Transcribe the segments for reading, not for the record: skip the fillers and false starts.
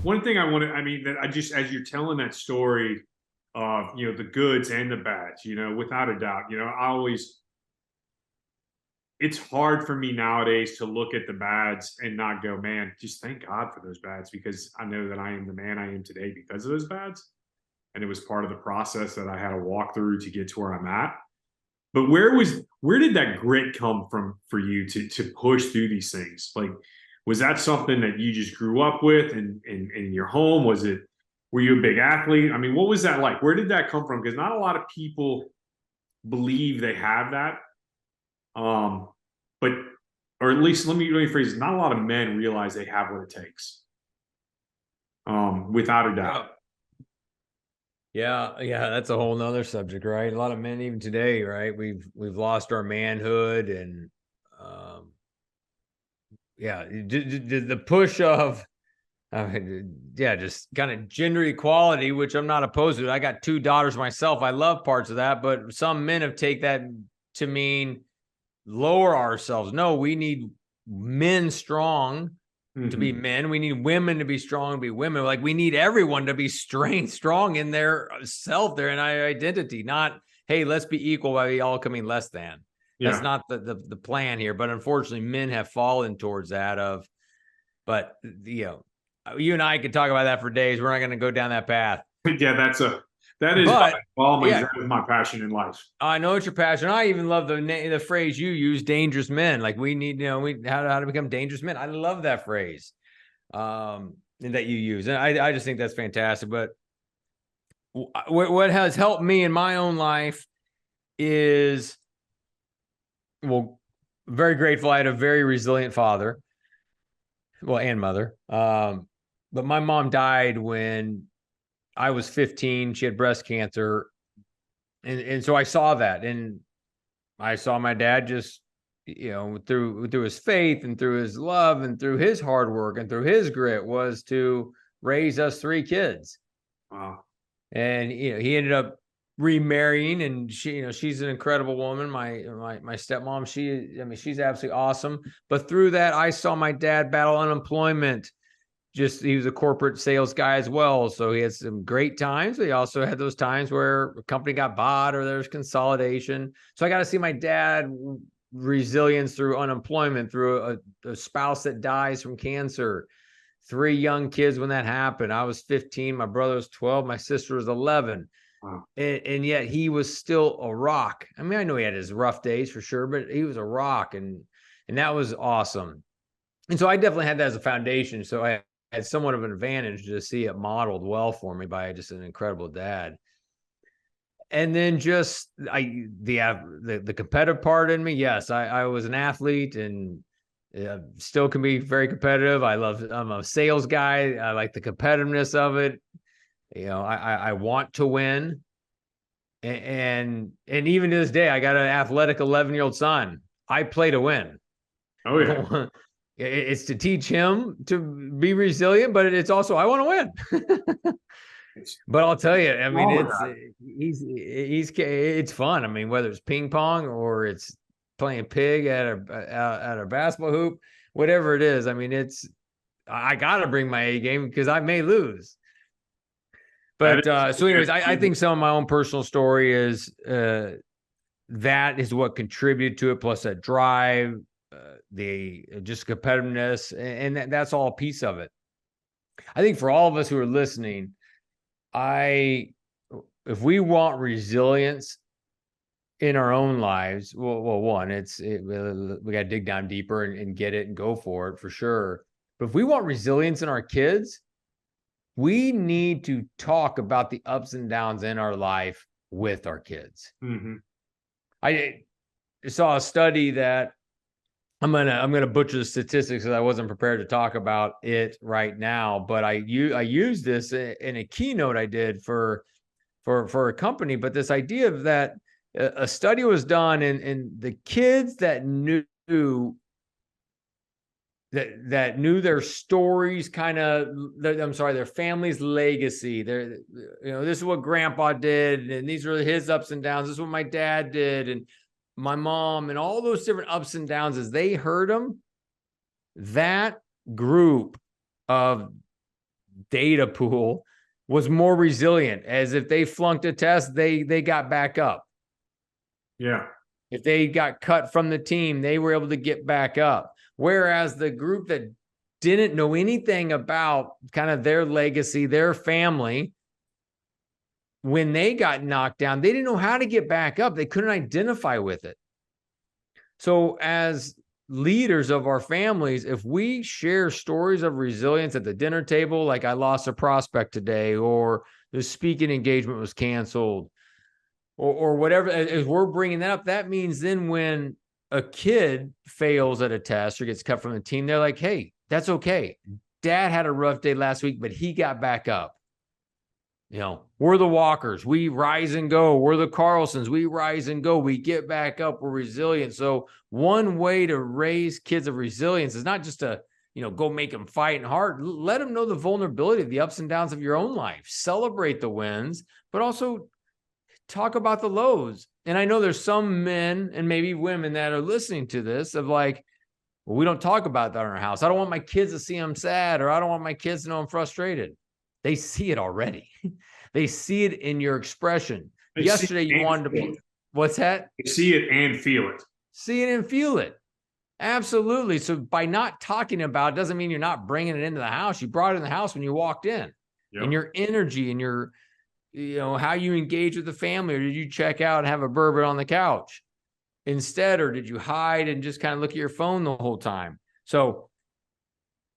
one thing I mean, that I just, as you're telling that story of, the goods and the bads, without a doubt, it's hard for me nowadays to look at the bads and not go, man, just thank God for those bads, because I know that I am the man I am today because of those bads. And it was part of the process that I had to walk through to get to where I'm at. But where did that grit come from for you to push through these things? Like, was that something that you just grew up with in your home? Were you a big athlete? I mean, what was that like? Where did that come from? Because not a lot of people believe they have that. Um, but or at least let me phrase it, not a lot of men realize they have what it takes. Without a doubt. Yeah, that's a whole nother subject, right? A lot of men even today, right? We've lost our manhood, and the push of just kind of gender equality, which I'm not opposed to. I got 2 daughters myself. I love parts of that, but some men have take that to mean lower ourselves. No, we need men strong to be men. We need women to be strong, to be women. Like, we need everyone to be strong in their self, their identity. Not, hey, let's be equal by all coming less than. Yeah. That's not the plan here. But unfortunately, men have fallen towards that. But you and I could talk about that for days. We're not going to go down that path. Yeah, that is my passion in life. I know it's your passion. I even love the phrase you use, dangerous men. Like, we need, how to become dangerous men. I love that phrase that you use. And I just think that's fantastic. But what has helped me in my own life is, very grateful. I had a very resilient father, and mother. But my mom died when I was 15. She had breast cancer. And so I saw that, and I saw my dad just, through his faith and through his love and through his hard work and through his grit, was to raise us 3 kids. Wow. And, he ended up remarrying, and she's an incredible woman. My stepmom, she's absolutely awesome. But through that, I saw my dad battle unemployment. He was a corporate sales guy as well. So he had some great times, but he also had those times where a company got bought or there's consolidation. So I got to see my dad resilience through unemployment, through a spouse that dies from cancer, 3 young kids when that happened. I was 15, my brother was 12, my sister was 11. Wow. And yet he was still a rock. I mean, I know he had his rough days for sure, but he was a rock, and that was awesome. And so I definitely had that as a foundation. So I had somewhat of an advantage to see it modeled well for me by just an incredible dad. And then just the competitive part in me. Yes, I was an athlete, and still can be very competitive. I'm a sales guy. I like the competitiveness of it. I want to win. And even to this day, I got an athletic 11-year-old son. I play to win. Oh yeah. It's to teach him to be resilient, but it's also, I want to win. But I'll tell you, I mean, it's fun. I mean, whether it's ping pong or it's playing pig at a basketball hoop, whatever it is. I mean, I got to bring my A game because I may lose. But so anyways, I think some of my own personal story is that is what contributed to it, plus that drive, the just competitiveness, and that's all a piece of it. I think for all of us who are listening, if we want resilience in our own lives, one, we got to dig down deeper and get it and go for it for sure. But if we want resilience in our kids, we need to talk about the ups and downs in our life with our kids. Mm-hmm. I saw a study that I'm gonna butcher the statistics because I wasn't prepared to talk about it right now, but I used this in a keynote I did for a company. But this idea of that a study was done, and the kids that knew their stories, their family's legacy. This is what grandpa did, and these are his ups and downs. This is what my dad did, and my mom, and all those different ups and downs. As they heard them, that group of data pool was more resilient, as if they flunked a test, they got back up. Yeah. If they got cut from the team, they were able to get back up. Whereas the group that didn't know anything about kind of their legacy, their family, when they got knocked down, they didn't know how to get back up. They couldn't identify with it. So as leaders of our families, if we share stories of resilience at the dinner table, like I lost a prospect today, or the speaking engagement was canceled, or whatever, as we're bringing that up, that means then when a kid fails at a test or gets cut from the team, they're like, hey, that's okay. Dad had a rough day last week, but he got back up. You know, we're the Walkers. We rise and go. We're the Carlsons. We rise and go. We get back up. We're resilient. So one way to raise kids of resilience is not just to, go make them fight and hard. Let them know the vulnerability of the ups and downs of your own life. Celebrate the wins, but also talk about the lows. And I know there's some men and maybe women that are listening to this of like, well, we don't talk about that in our house. I don't want my kids to see I'm sad, or I don't want my kids to know I'm frustrated. They see it already. They see it in your expression. Yesterday, you wanted to be, what's that? They see it and feel it. See it and feel it. Absolutely. So by not talking about it doesn't mean you're not bringing it into the house. You brought it in the house when you walked in. Yep. And your energy and your, how you engage with the family. Or did you check out and have a bourbon on the couch instead? Or did you hide and just kind of look at your phone the whole time? So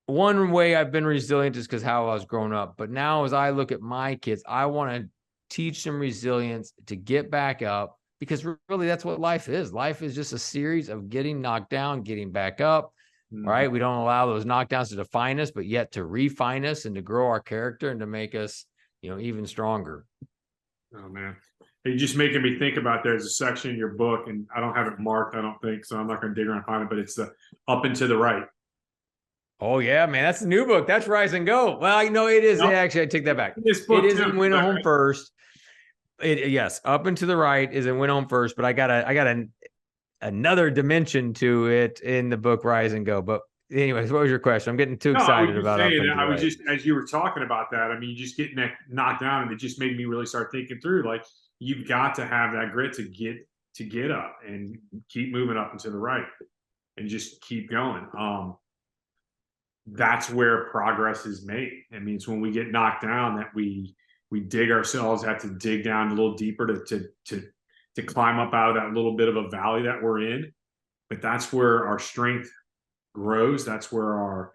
one way I've been resilient is because how I was growing up. But now as I look at my kids, I want to teach them resilience to get back up, because really that's what life is. Life is just a series of getting knocked down, getting back up, right? We don't allow those knockdowns to define us, but yet to refine us and to grow our character and to make us, even stronger. Oh, man. You're just making me think about, there's a section in your book, and I don't have it marked, I don't think, so I'm not going to dig around and find it, but it's the up and to the right. Oh, yeah, man. That's the new book. That's Rise and Go. Well, it is. Nope. Actually, I take that back. It is in Win Home First. Yes, Up and to the Right is in Win Home First, but I got another dimension to it in the book Rise and Go. But anyways, what was your question? I'm getting too excited about it. I was just, as you were talking about that, I mean, you just getting knocked down, and it just made me really start thinking through, like, you've got to have that grit to get up and keep moving up and to the right and just keep going. That's where progress is made. I mean, it's when we get knocked down that we dig ourselves, have to dig down a little deeper to climb up out of that little bit of a valley that we're in. But that's where our strength grows. That's where our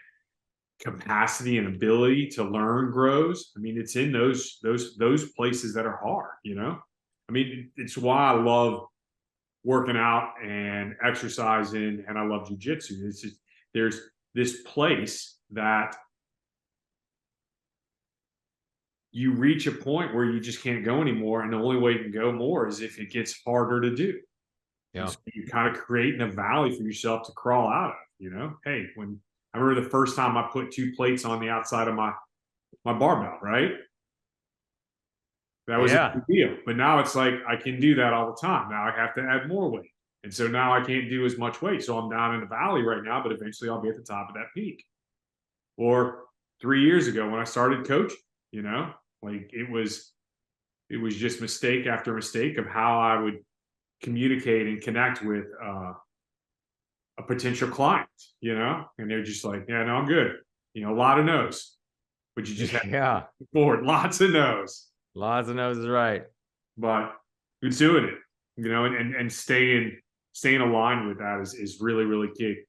capacity and ability to learn grows. I mean, it's in those places that are hard, I mean, it's why I love working out and exercising, and I love jujitsu. It's just, there's this place that you reach a point where you just can't go anymore, and the only way you can go more is if it gets harder to do. Yeah, so you're kind of creating a valley for yourself to crawl out of. Hey, when I remember the first time I put 2 plates on the outside of my barbell, right? That was a big deal. But now it's like I can do that all the time. Now I have to add more weight. And so now I can't do as much weight. So I'm down in the valley right now, but eventually I'll be at the top of that peak. Or 3 years ago when I started coaching, like it was just mistake after mistake of how I would communicate and connect with a potential client, and they're just like, yeah, no, I'm good. A lot of no's, but you just have to forward, lots of no's. Lots of no's is right. But you're doing it, and staying aligned with that is really, really key.